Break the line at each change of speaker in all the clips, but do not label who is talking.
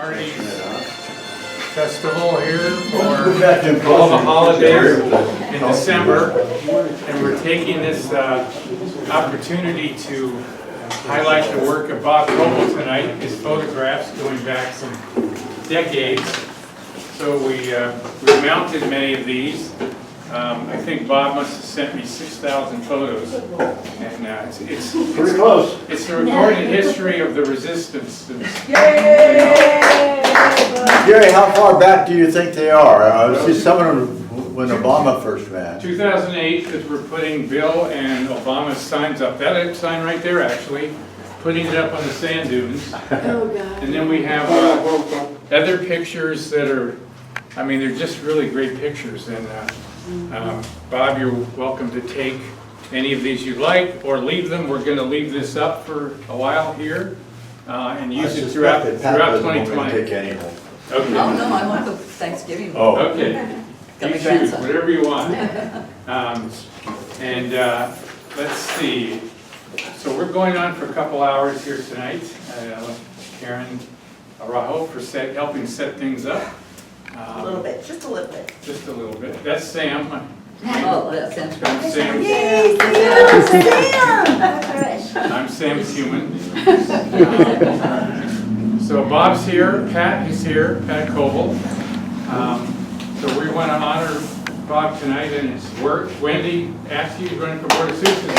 Marty's festival here for all the holidays in December, and we're taking this opportunity to highlight the work of Bob Coble tonight, his photographs going back some decades. So we mounted many of these. I think Bob must have sent me 6,000 photos, and it's
pretty close.
It's the recorded history of the resistance.
Gary, how far back do you think they are? See some of them when Obama first ran.
2008, because we're putting Bill and Obama's signs up. That sign right there, actually, putting it up on the sand dunes.
Oh, God.
And then we have other pictures that are, I mean, they're just really great pictures. And Bob, you're welcome to take any of these you like or leave them. We're going to leave this up for a while here and use it throughout 2020.
Okay.
Oh, no, I want the Thanksgiving.
Oh.
Okay. You choose whatever you want. Let's see. So we're going on for a couple hours here tonight. Karen Araujo for helping set things up.
A little bit, just a little bit.
Just a little bit. That's Sam.
Oh, that sounds great.
Sam.
Yay, Sam!
I'm Sam's human. So Bob's here, Pat is here, Pat Coble. So we want to honor Bob tonight and his work. Wendy Askew is running for Board of Supervisors.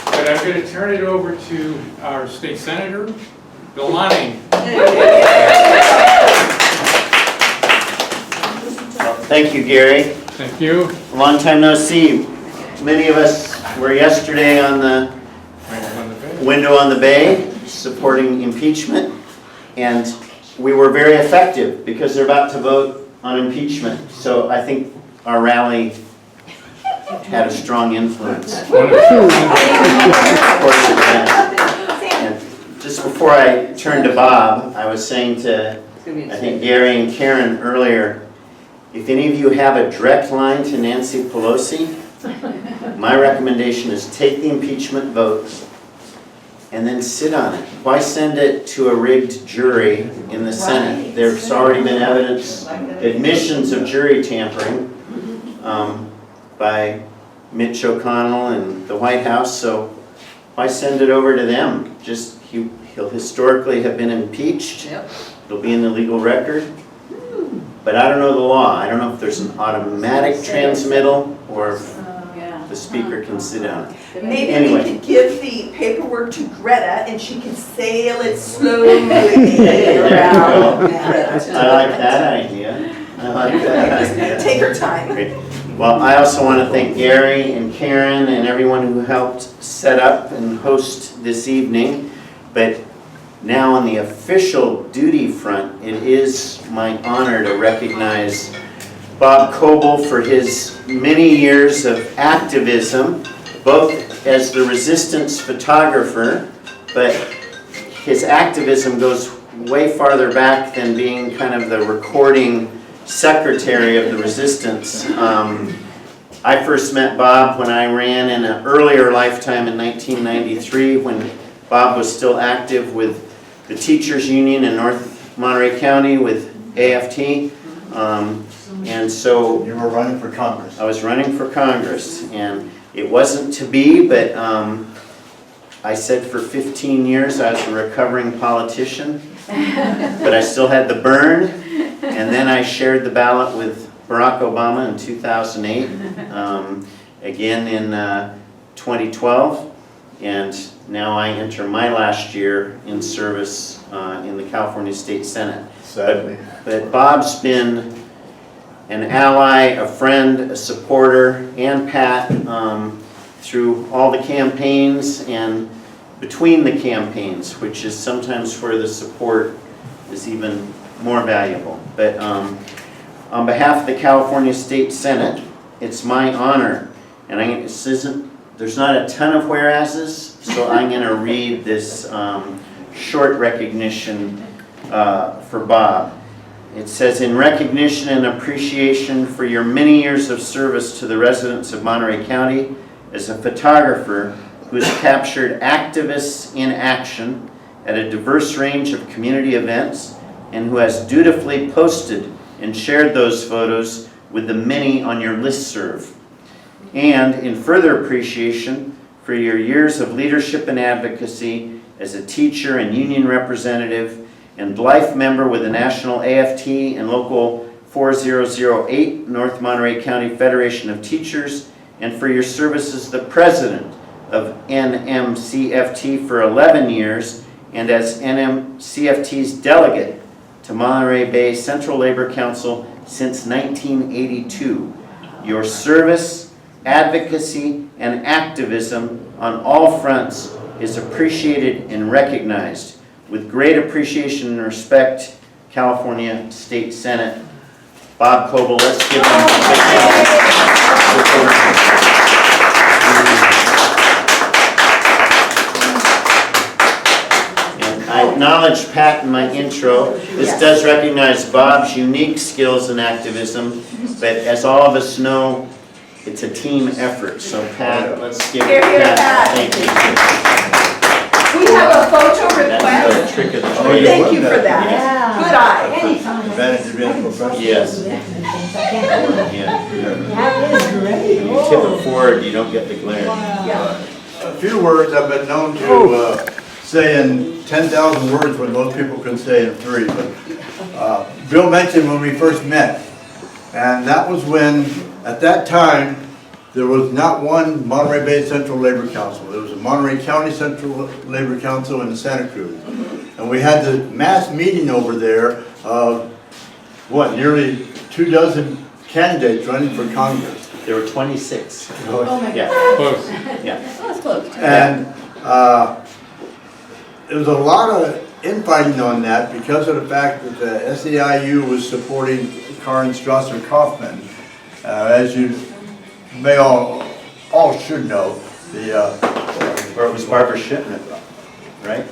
But I'm going to turn it over to our state senator, Bill Lonnie.
Thank you, Gary.
Thank you.
Long time no see. Many of us were yesterday on the window on the bay supporting impeachment, and we were very effective because they're about to vote on impeachment. So I think our rally had a strong influence. And just before I turned to Bob, I was saying to, I think, Gary and Karen earlier, if any of you have a direct line to Nancy Pelosi, my recommendation is take the impeachment vote and then sit on it. Why send it to a rigged jury in the Senate? There's already been admissions of jury tampering by Mitch McConnell and the White House, so why send it over to them? Just he'll historically have been impeached.
Yep.
It'll be in the legal record. But I don't know the law. I don't know if there's an automatic transmittal or if the speaker can sit down.
Maybe
Anyway.
we could give the paperwork to Greta and she can sail it slowly around.
I like that idea. I like that idea.
Take her time.
Great. Well, I also want to thank Gary and Karen and everyone who helped set up and host this evening. But now on the official duty front, it is my honor to recognize Bob Coble for his many years of activism, both as the resistance photographer, but his activism goes way farther back than being kind of the recording secretary of the resistance. I first met Bob when I ran in an earlier lifetime in 1993 when Bob was still active with the Teachers Union in North Monterey County with AFT. And so
You were running for Congress.
I was running for Congress, and it wasn't to be, but I said for 15 years I was a recovering politician, but I still had the burn, and then I shared the ballot with Barack Obama in 2008, again in 2012, and now I enter my last year in service in the California State Senate.
Sadly.
But Bob's been an ally, a friend, a supporter, and Pat through all the campaigns and between the campaigns, which is sometimes where the support is even more valuable. But on behalf of the California State Senate, it's my honor, and there's not a ton of whereases, so I'm going to read this short recognition for Bob. It says, in recognition and appreciation for your many years of service to the residents of Monterey County as a photographer who has captured activists in action at a diverse range of community events and who has dutifully posted and shared those photos with the many on your listserv. And in further appreciation for your years of leadership and advocacy as a teacher and union representative and life member with the National AFT and Local 4008 North Monterey County Federation of Teachers, and for your service as the president of NMCFT for 11 years and as NMCFT's delegate to Monterey Bay Central Labor Council since 1982. Your service, advocacy, and activism on all fronts is appreciated and recognized. With great appreciation and respect, California State Senate. Bob Coble, let's give him a big round. I acknowledge Pat in my intro. This does recognize Bob's unique skills and activism, but as all of us know, it's a team effort. So Pat, let's give
Here, here,
Pat.
Pat.
Thank you.
We have a photo
That's
request.
the trick of the
Oh,
trade.
Thank you for that.
Yeah.
Good eye.
Advantage of being a professional.
Yes. Yeah. You tip it forward, you don't get the glare.
Yeah.
A few words I've been known to say in 10,000 words when most people can say in 3. But Bill mentioned when we first met, and that was when, at that time, there was not one Monterey Bay Central Labor Council. There was a Monterey County Central Labor Council in Santa Cruz. And we had the mass meeting over there of, nearly 24 candidates running for Congress.
There were 26.
Oh my
Yeah,
God.
Close.
yeah.
Oh, it's close.
And there was a lot of infighting on that because of the fact that the SEIU was supporting Karen Strasser-Kaufman. As you may all should know,
Or it was Barbara Shipman, right?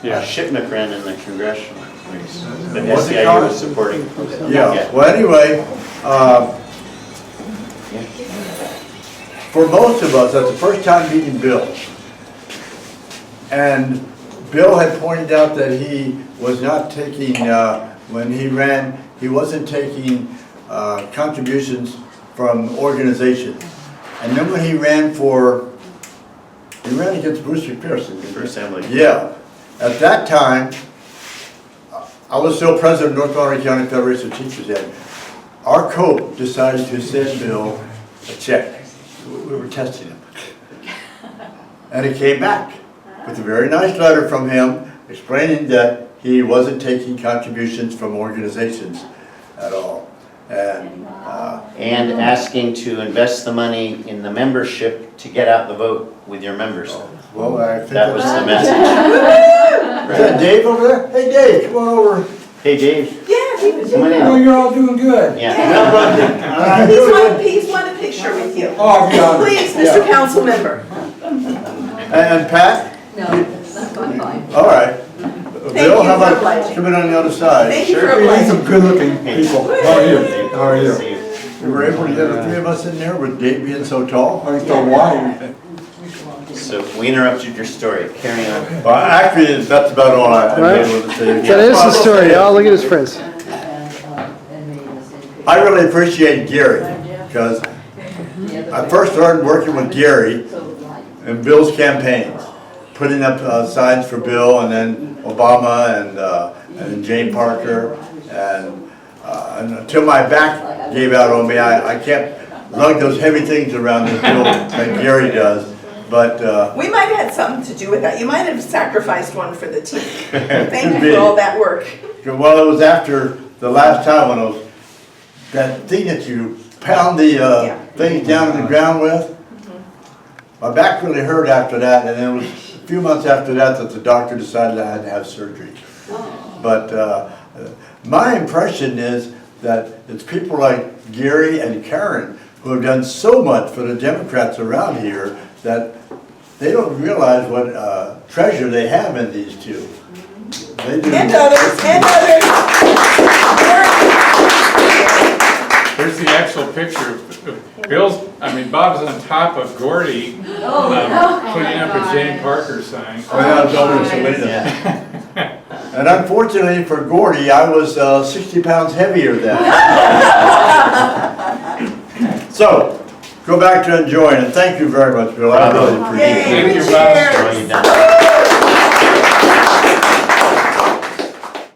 Yeah.
Shipman ran in the congressional race. But
Was it
SEIU
Karen?
was supporting.
yeah. Well, anyway, for most of us, that's the first time meeting Bill. And Bill had pointed out that he was not taking, when he ran, he wasn't taking contributions from organizations. And then when he ran against Bruce McPherson.
For assembly.
Yeah. At that time, I was still president of North Monterey County Federation of Teachers then. Our Coble decided to send Bill a check. We were testing him. And it came back with a very nice letter from him explaining that he wasn't taking contributions from organizations at all.
And asking to invest the money in the membership to get out the vote with your members.
Well, I think
That was the message.
Is that Dave over there? Hey Dave, come on over.
Hey, Dave,
Yeah, he was.
come on
Oh,
in.
you're all doing good.
Yeah.
He's wanted a picture with you.
Oh, yeah.
Please, Mr. Council Member.
And Pat?
No, that's fine.
All right. Bill,
you
how
for
about
obliging.
coming on the other side?
Thank you for
We need
obliging.
some good-looking people. How are you? How are you?
See you.
We were able to get the 3 of us in there with Dave being so tall.
I so wide.
So we interrupted your story. Carry on.
Well, actually, that's about all I'm able to say.
That is the story. Oh, look at his friends.
I really appreciate Gary, because I first started working with Gary in Bill's campaigns, putting up signs for Bill, and then Obama and Jane Parker, and until my back gave out on me, I kept lug those heavy things around this Bill that Gary does. But
We might have had something to do with that. You might have sacrificed one for the team. Thank
Could
you
be.
for all that work.
well, it was after the last time when I was, that thing that you pound the
Yeah.
things down in the ground with. My back really hurt after that, and then it was a few months after that that the doctor decided I had to have surgery. But my impression is that it's people like Gary and Karen who have done so much for the Democrats around here that they don't realize what treasure they have in these two. They do.
And others, and others.
Here's the actual picture. Bob's on top of Gordy, putting up a Jane Parker sign.
Oh, yeah, it's over in Salina.
Yeah.
And unfortunately for Gordy, I was 60 pounds heavier then. So, go back to enjoying, and thank you very much, Bill. I really appreciate it.
Yay,
Thank you,
cheers.